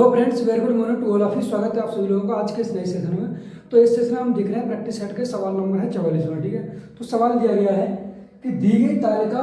Hello friends, very good morning to all of you. स्वागत है आप सभी लोगों का आज के इस नए सेशन में। तो इस सेशन में हम देख रहे हैं प्रैक्टिस सेट के सवाल नंबर है 44वां। ठीक है, तो सवाल दिया गया है कि दी गई तालिका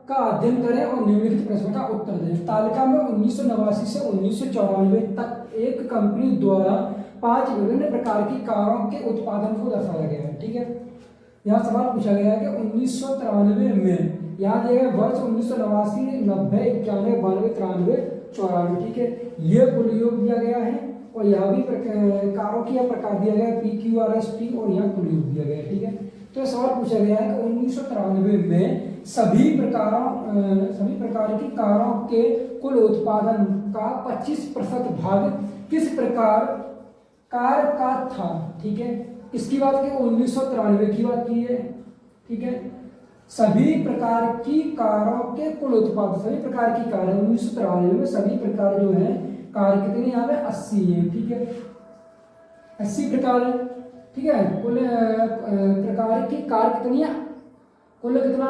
का अध्ययन करें और निम्नलिखित प्रश्न का उत्तर दें। तालिका में 1989 से 1994 तक एक कंपनी द्वारा 5 विभिन्न प्रकार की कारों के उत्पादन को दर्शाया गया है। ठीक है, यहाँ सवाल पूछा गया है कि 1993 में, यहाँ दिया गया वर्ष 1989, 90, 91, 92, 93, 94। ठीक है, ये कुल योग दिया गया है और यहाँ भी कारों की यह प्रकार दिया गया है PQRST और यहाँ कुल योग दिया गया है। ठीक है, तो सवाल पूछा गया है कि 1993 में सभी प्रकार की कारों के कुल उत्पादन का 25% भाग किस प्रकार कार का था। ठीक है, इसकी बात की 1993 की बात की है। ठीक है, सभी प्रकार की कारों के कुल उत्पादन, सभी प्रकार की कार 1993 में सभी प्रकार जो है कार कितनी यहाँ पे 80 है। ठीक है, 80 प्रकार है। ठीक है, कुल प्रकार की कार कितनी है, कुल कितना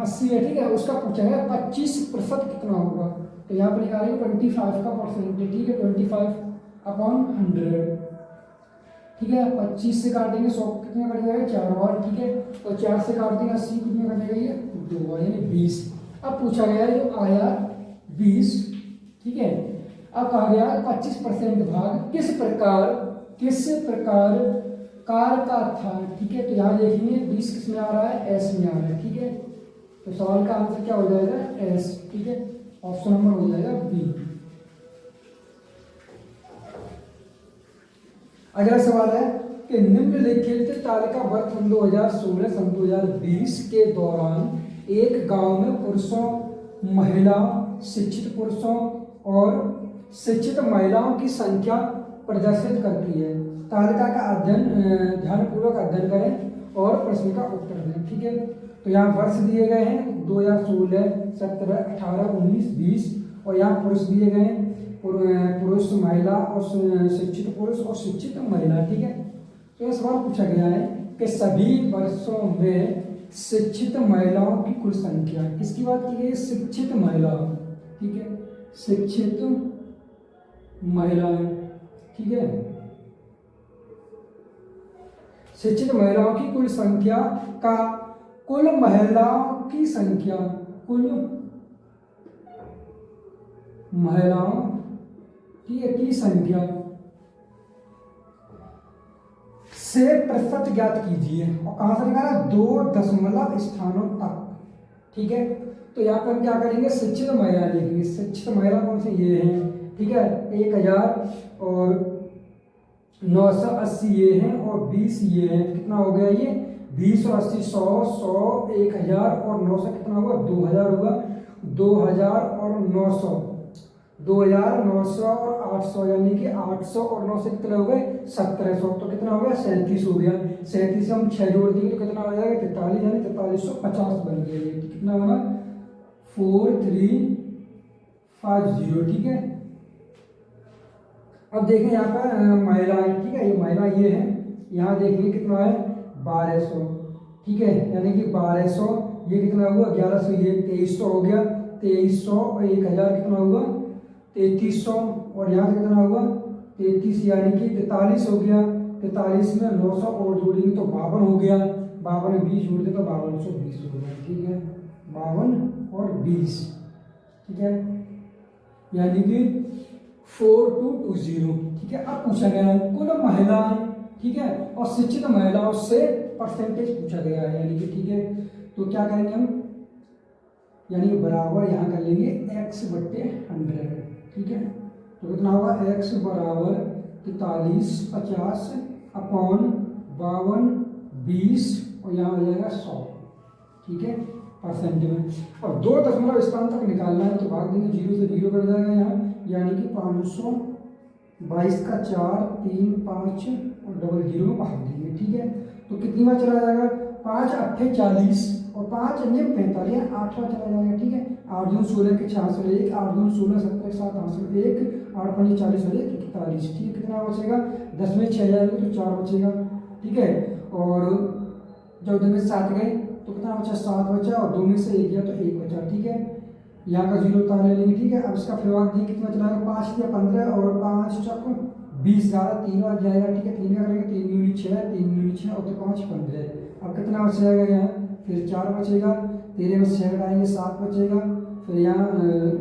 80 है। ठीक है, उसका पूछा गया 25% कितना होगा, तो यहाँ पर निकालेंगे 25 का परसेंटेज। ठीक है, 25/100। ठीक है, 25 से काटेंगे 100 कितना कट जाएगा 4 और। ठीक है, तो 4 से काट देंगे 80 कितना कटेगा ये 2 यानी 20। अब पूछा गया जो आया 20। ठीक है, अब कहा गया 25% भाग किस प्रकार कार का था। ठीक है, तो यहाँ देखेंगे 20 किस में आ रहा है, एस में आ रहा है। ठीक है, तो सवाल का आंसर क्या हो जाएगा, एस। ठीक है, ऑप्शन नंबर हो जाएगा बी। अगला सवाल है कि निम्नलिखित तालिका वर्ष 2016 सन 2020 के दौरान एक गांव में पुरुषों, महिला, शिक्षित पुरुषों और शिक्षित महिलाओं की संख्या प्रदर्शित करती है। तालिका का अध्ययन ध्यानपूर्वक अध्ययन करें और प्रश्न का उत्तर दें। ठीक है, तो यहाँ वर्ष दिए गए हैं 2016, 17, 18, 19, 20 और यहाँ पुरुष दिए गए हैं पुरुष, महिला और शिक्षित पुरुष और शिक्षित महिला। ठीक है, तो यह सवाल पूछा गया है कि सभी वर्षों में शिक्षित महिलाओं की कुल संख्या, किसकी बात की गई, शिक्षित महिला। ठीक है, शिक्षित महिलाएं। ठीक है, शिक्षित महिलाओं की कुल संख्या का कुल महिलाओं की संख्या, कुल महिलाओं की संख्या से प्रतिशत ज्ञात कीजिए और कहां से निकाला 2 दशमलव स्थानों तक। ठीक है, तो यहाँ पर हम क्या करेंगे, शिक्षित महिला लिखेंगे। शिक्षित महिला कौन से ये हैं। ठीक है, 1000 और 980 ये हैं और 20 ये हैं। कितना हो गया ये 20 और 80 100, 1000 और 900 कितना हुआ 2000 हुआ। 2000 और 900, 2900 और 800 यानी कि 800 और 9 से कितने हो गए 1700, तो कितना हो गया 37 हो गया। 37 से हम 6 जोड़ देंगे तो कितना हो जाएगा 43 यानी 4350 बन गया ये। कितना बना 4350। ठीक है, अब देखें यहाँ पर महिलाएं। ठीक है, ये महिला ये है, यहाँ देखिए कितना है 1200। ठीक है, यानी कि 1200 ये कितना हुआ 1100, ये 2300 हो गया। 2300 और 1000 कितना हुआ 3300 और यहाँ से कितना हुआ 33 यानी कि 43 हो गया। 43 में 900 और जोड़ेंगे तो 52 हो गया। 52 में 20 जोड़ दे तो 5220 हो गया। ठीक है, 52 और 20। ठीक है, यानी कि 4220। ठीक है, अब पूछा गया है कुल महिलाएं। ठीक है, और शिक्षित महिलाओं से परसेंटेज पूछा गया है यानी कि। ठीक है, तो क्या करेंगे हम, यानी बराबर यहाँ कर लेंगे x/100। ठीक है, तो कितना होगा x बराबर 43 50 अपॉन 52 20 और यहाँ हो जाएगा 100। ठीक है, परसेंट में। और 2 दशमलव स्थान तक निकालना है तो भाग देंगे 0 से 0 कट जाएगा यहाँ, यानी कि 522 का 4 3 5 और डबल 0 में भाग देंगे। ठीक है, तो कितनी बार चला जाएगा 5 8 40 और 5 9 45 8 बार चला जाएगा। ठीक है, 8 दूनी 16 के 6 से 1 8 दूनी 16 17 7 8 से 1 8 5 40 और 1 41। ठीक है, कितना बचेगा 10 में 6 जाएगा तो 4 बचेगा। ठीक है, और जब 2 में 7 गए तो कितना बचा 7 बचा और 2 में से 1 गया तो 1 बचा। ठीक है, यहाँ का 0 ताले लेंगे, ठीक है। अब इसका फिर बाद दी कितना चलाएगा, 5 या 15 और 5 चक 20 ज़्यादा 3 बार जाएगा, ठीक है। 3 का करेंगे 3 दूनी 6, 3 दूनी 6 और 5 15। अब कितना बच जाएगा यहाँ, फिर 4 बचेगा, 13 में से 6 घटाएंगे 7 बचेगा, फिर यहाँ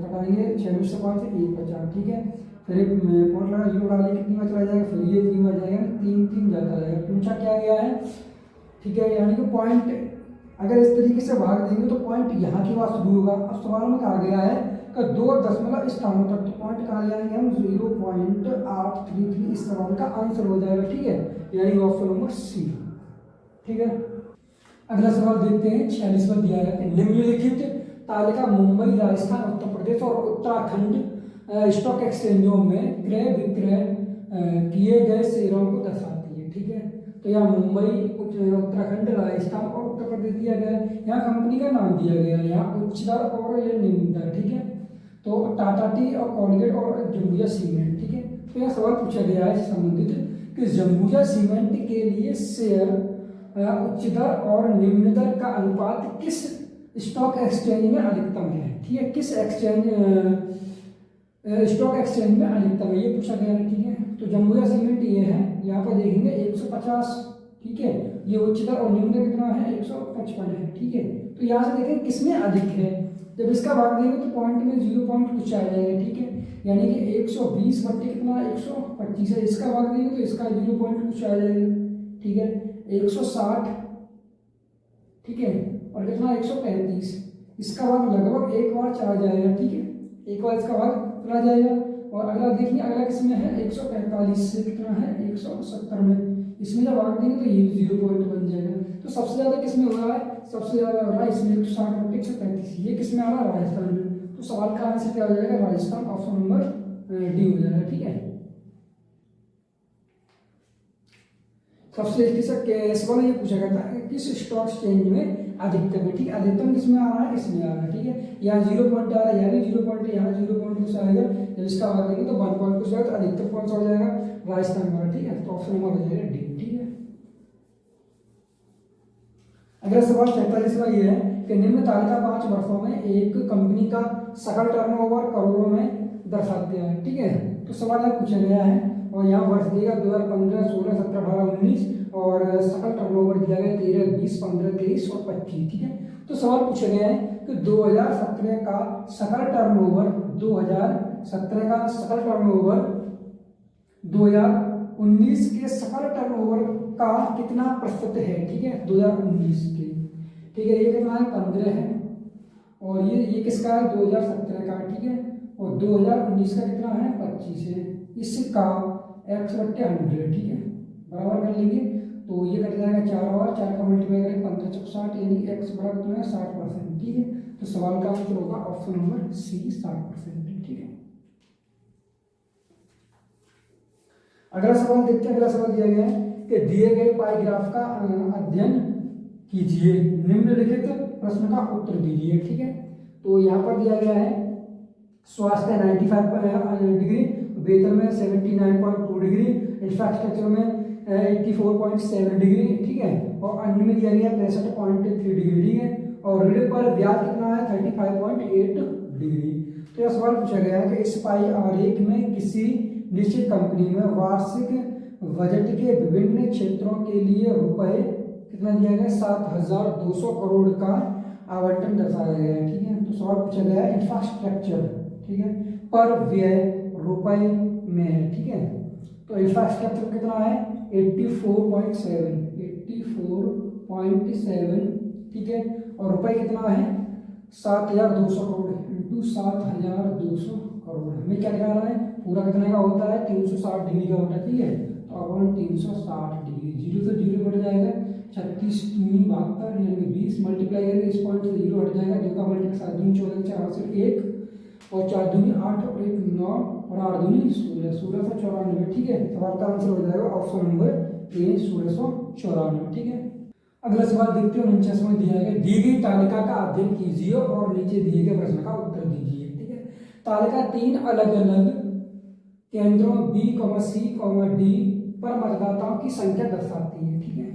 घटाएंगे 6 में से 5 1 बचा, ठीक है। फिर एक पॉइंट लगा 0 डालेंगे, कितनी बार चला जाएगा, फिर ये 3 बार जाएगा, 3 3 जाता जाएगा, पूछा क्या गया है, ठीक है। यानी कि पॉइंट अगर इस तरीके से भाग देंगे तो पॉइंट यहाँ की बात शुरू होगा। अब सवाल में कहा गया है कि 2 दशमलव स्थानों तक, तो पॉइंट कहाँ ले आएंगे हम, 0.833 इस सवाल का आंसर हो जाएगा, ठीक है। यानी ऑप्शन नंबर सी, ठीक है। अगला सवाल देखते हैं, 46वां दिया है कि निम्नलिखित तालिका मुंबई, राजस्थान, उत्तर प्रदेश और उत्तराखंड स्टॉक एक्सचेंजों में क्रय विक्रय किए गए शेयरों को दर्शाती है, ठीक है। तो यहाँ मुंबई, उत्तराखंड, राजस्थान और उत्तर प्रदेश दिया गया है। यहाँ कंपनी का नाम दिया गया है, यहाँ उच्च दर और ये निम्न दर, ठीक है। तो टाटा टी और कोलगेट और जम्बूजा सीमेंट, ठीक है। तो यहाँ सवाल पूछा गया है संबंधित कि जम्बूजा सीमेंट के लिए शेयर उच्च दर और निम्न दर का अनुपात किस स्टॉक एक्सचेंज में अधिकतम है, ठीक है। किस स्टॉक एक्सचेंज में अधिकतम है, ये पूछा गया है, ठीक है। तो जम्बूजा सीमेंट ये है, यहाँ पर देखेंगे 150, ठीक है। ये उच्च दर और निम्न दर कितना है, 155 है, ठीक है। तो यहाँ से देखें किसमें अधिक है, जब इसका भाग देंगे तो पॉइंट में 0 पॉइंट कुछ आ जाएगा, ठीक है। यानी कि 120 बट्टे कितना 125 है, इसका भाग देंगे तो इसका 0 पॉइंट कुछ आ जाएगा, ठीक है। 160, ठीक है, और कितना 135, इसका भाग लगभग एक बार चला जाएगा, ठीक है। एक बार इसका भाग चला जाएगा। और अगला देखिए, अगला किसमें है, 145 से कितना है 170 में, इसमें जब भाग देंगे तो ये 0 पॉइंट बन जाएगा। तो सबसे ज़्यादा किसमें हो रहा है, सबसे ज़्यादा हो रहा है इसमें 160 बट्टे 135, ये किसमें आ रहा है, राजस्थान में। तो सवाल का आंसर क्या हो जाएगा, राजस्थान, ऑप्शन नंबर डी हो जाएगा, ठीक है। सबसे सवाल ये पूछा गया था कि किस स्टॉक एक्सचेंज में अधिकतम है, ठीक है। अधिकतम किसमें आ रहा है, इसमें आ रहा है, ठीक है। यहाँ 0 पॉइंट आ रहा है, यहाँ भी 0 पॉइंट है, यहाँ 0 पॉइंट कुछ आएगा, जब इसका भाग देंगे तो 1 पॉइंट कुछ आएगा, तो अधिकतम कौन सा हो जाएगा, राजस्थान वाला, ठीक है। तो ऑप्शन नंबर हो जाएगा डी, ठीक है। अगला सवाल 47वां ये है कि निम्न तालिका 5 वर्षों में एक कंपनी का सकल टर्नओवर करोड़ों में दर्शाते हैं, ठीक है। तो सवाल यहाँ पूछा गया है और यहाँ वर्ष दिएगा 2015, 16, 17, 18, 19 और सकल टर्नओवर दिया गया 13, 20, 15, 23 और 25, ठीक है। तो सवाल पूछा गया है कि 2017 का सकल टर्नओवर, 2017 का सकल टर्नओवर 2019 के सकल टर्नओवर का कितना प्रतिशत है, ठीक है। 2019 के, ठीक है, ये कितना है 15 है, और ये किसका है 2017 का, ठीक है। और 2019 का कितना है 25 है, इसका x/100, ठीक है, बराबर कर लेंगे तो ये कट जाएगा 4 और 4 का मल्टीप्लाई करें 15 चौक 60, यानी x बराबर कितना है 60%, ठीक है। तो सवाल का आंसर होगा ऑप्शन नंबर सी 60%, ठीक है। अगला सवाल देखते हैं। अगला सवाल दिया गया है कि दिए गए पाई ग्राफ का अध्ययन कीजिए, निम्नलिखित प्रश्न का उत्तर दीजिए, ठीक है। तो यहाँ पर दिया गया है स्वास्थ्य 95 डिग्री, वेतन में 79.2 डिग्री, इंफ्रास्ट्रक्चर में 84.7 डिग्री, ठीक है। और अन्य में दिया गया 63.3 डिग्री, ठीक है। और ऋण पर ब्याज कितना है 35.8 डिग्री। तो यह सवाल पूछा गया है कि इस पाई आरेख में किसी निश्चित कंपनी में वार्षिक बजट के विभिन्न क्षेत्रों के लिए रुपए कितना दिया गया 7,200 करोड़ का आवंटन दर्शाया गया है, ठीक है। तो सवाल पूछा गया है इंफ्रास्ट्रक्चर, ठीक है, पर व्यय रुपए में है, ठीक है। तो इंफ्रास्ट्रक्चर कितना है 84.7, ठीक है। और रुपए कितना है 7,200 करोड़ इंटू 7,200 करोड़, हमें क्या दिखा रहा है पूरा कितने का होता है 360 डिग्री का होता है, ठीक है। तो अपन 360 डिग्री, 0 से 0 कट जाएगा, 36 दूनी 72 यानी 20 मल्टीप्लाई करेंगे इस पॉइंट से 0 हट जाएगा, 2 का मल्टीप्लाई 7 दूनी 14, 4 से 1 और 4 दूनी 8 और 1 9 और 8 दूनी 16, 1694, ठीक है। सवाल का आंसर हो जाएगा ऑप्शन नंबर ए 1694, ठीक है। अगला सवाल देखते हैं 49वां दिया है, दी गई तालिका का अध्ययन कीजिए और नीचे दिए गए प्रश्न का उत्तर दीजिए, ठीक है। तालिका 3 अलग अलग केंद्रों बी, सी, डी पर मतदाताओं की संख्या दर्शाती है, ठीक है।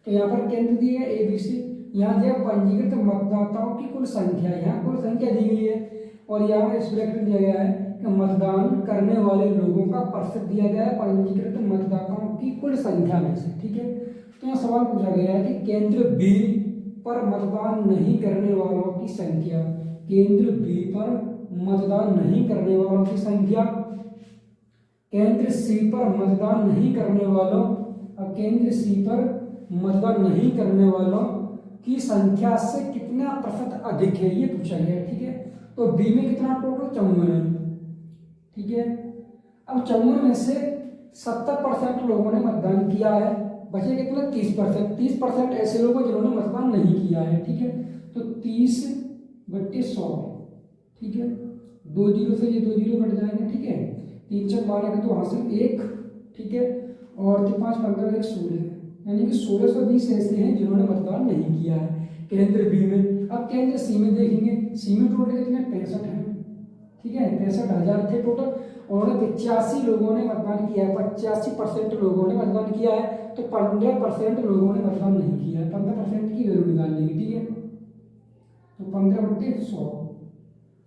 तो यहाँ पर केंद्र दिए गए ए, बी, सी, यहाँ दिया पंजीकृत मतदाताओं की कुल संख्या, यहाँ कुल संख्या दी गई है और यहाँ इस ब्रैकेट दिया गया है कि मतदान करने वाले लोगों का प्रतिशत दिया गया है पंजीकृत मतदाताओं की कुल संख्या में से। ठीक है, तो यहाँ सवाल पूछा गया है कि केंद्र बी पर मतदान नहीं करने वालों की संख्या, केंद्र बी पर मतदान नहीं करने वालों की संख्या केंद्र सी पर मतदान नहीं करने वालों और केंद्र सी पर मतदान नहीं करने वालों की संख्या से कितना प्रतिशत अधिक है, ये पूछा गया है। ठीक है, तो बी में कितना टोटल 54 है। ठीक है, अब 54 में से 70% लोगों ने मतदान किया है, बचे कितना 30%। 30% ऐसे लोग हैं जिन्होंने मतदान नहीं किया है। ठीक है, तो 30/100। ठीक है, 2 जीरो से ये 2 जीरो कट जाएंगे। ठीक है, 3 4 12 के 2 हासिल 1। ठीक है, और 5 15 1 16, यानी कि 1620 ऐसे हैं जिन्होंने मतदान नहीं किया है केंद्र बी में। अब केंद्र सी में देखेंगे, सी में टोटल कितने 65 हैं। ठीक है, 65,000 थे टोटल, उन्होंने 85 लोगों ने मतदान किया है, 85% लोगों ने मतदान किया है, तो 15% लोगों ने मतदान नहीं किया है। 15% की वैल्यू निकाल लेंगे। ठीक है, तो 15/100,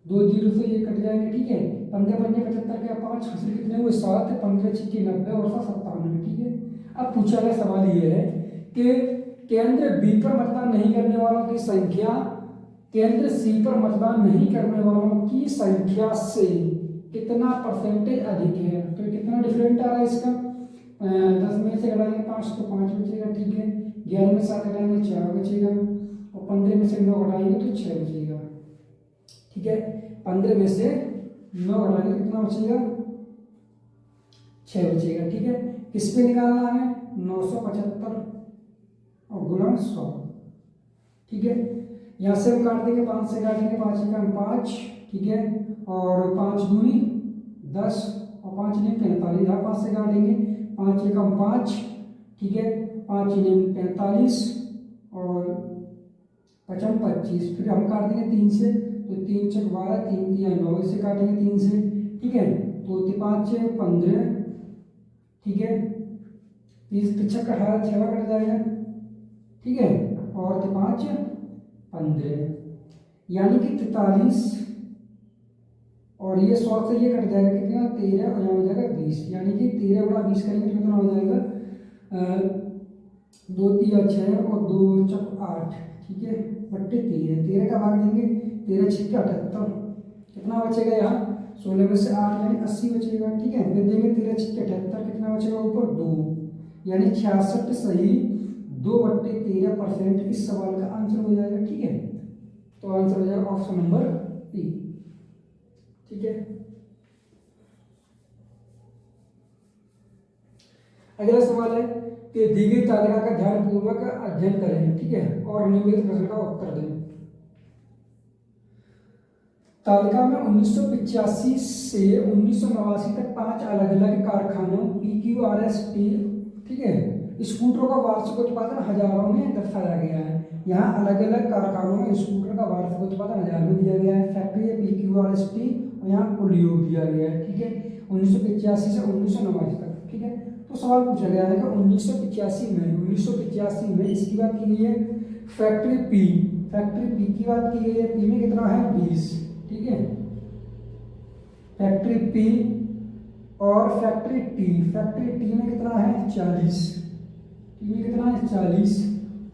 2 जीरो से ये कट जाएंगे। ठीक है, 15 पंजे 75 के 5 हासिल कितने हुए 7, 15 छिक्के 90 और 97। ठीक है, अब पूछा गया सवाल ये है कि केंद्र बी पर मतदान नहीं करने वालों की संख्या केंद्र सी पर मतदान नहीं करने वालों की संख्या से कितना परसेंटेज अधिक है। तो कितना डिफरेंट आ रहा है इसका, 10 में से घटाएंगे 5 तो 5 बचेगा। ठीक है, 11 में 7 घटाएंगे 4 बचेगा और 15 में से 9 घटाएंगे तो 6 बचेगा। ठीक है, 15 में से 9 घटाएंगे कितना बचेगा 6 बचेगा। ठीक है, किस पे निकालना है 975 और गुणा 100। ठीक है, यहाँ से हम काट देंगे, 5 से काटेंगे 5 एकम 5। ठीक है, और 5 दूनी 10 और 5 ने 45, यहाँ 5 से काटेंगे 5 एकम 5। ठीक है, 5 ने 45 और 55 25, फिर हम काट देंगे 3 से, तो 3 छक 12, 3 3 9, इसे काटेंगे 3 से। ठीक है, तो 5 6 15। ठीक है, 30 पिछक 18 6 कट जाएगा। ठीक है, और 5 15, यानी कि 43 और ये 100 से ये कट जाएगा कितना 13 और यहाँ हो जाएगा 20, यानी कि 13 गुणा 20 करेंगे तो कितना हो जाएगा 2 3 6 और 2 चक 8। ठीक है, बट्टे 13 का भाग देंगे 13 छिक्के 78, कितना बचेगा यहाँ 16 में से 8 यानी 80 बचेगा। ठीक है, फिर देंगे 13 छिक्के 78, कितना बचेगा ऊपर 2, यानी 66 सही 2/13% इस सवाल का आंसर हो जाएगा। ठीक है, तो आंसर हो जाएगा ऑप्शन नंबर बी। ठीक है, अगला सवाल है कि दी गई तालिका का ध्यानपूर्वक अध्ययन करें। ठीक है, और निम्नलिखित प्रश्न का उत्तर दें। तालिका में 1985 से 1989 तक 5 अलग अलग कारखानों PQRST, ठीक है, स्कूटरों का वार्षिक उत्पादन हजारों में दर्शाया गया है। यहाँ अलग अलग कारखानों में स्कूटर का वार्षिक उत्पादन 1000 में दिया गया है, फैक्ट्री है PQRST और यहाँ कुल योग दिया गया है। ठीक है, 1985 से 1989 तक। ठीक है, तो सवाल पूछा गया है कि 1985 में इसकी बात की गई है, फैक्ट्री पी की बात की गई है, पी में कितना है 20। ठीक है, फैक्ट्री पी और फैक्ट्री टी में कितना है 40, टी में कितना है 40।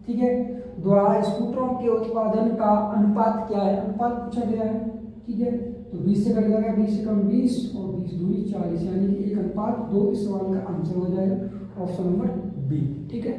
ठीक है, द्वारा स्कूटरों के उत्पादन का अनुपात क्या है, अनुपात पूछा गया है। ठीक है, तो 20 से कट जाएगा 20 से कम 20 और 20 दूनी 40, यानी कि 1:2 इस सवाल का आंसर हो जाएगा ऑप्शन नंबर बी। ठीक है।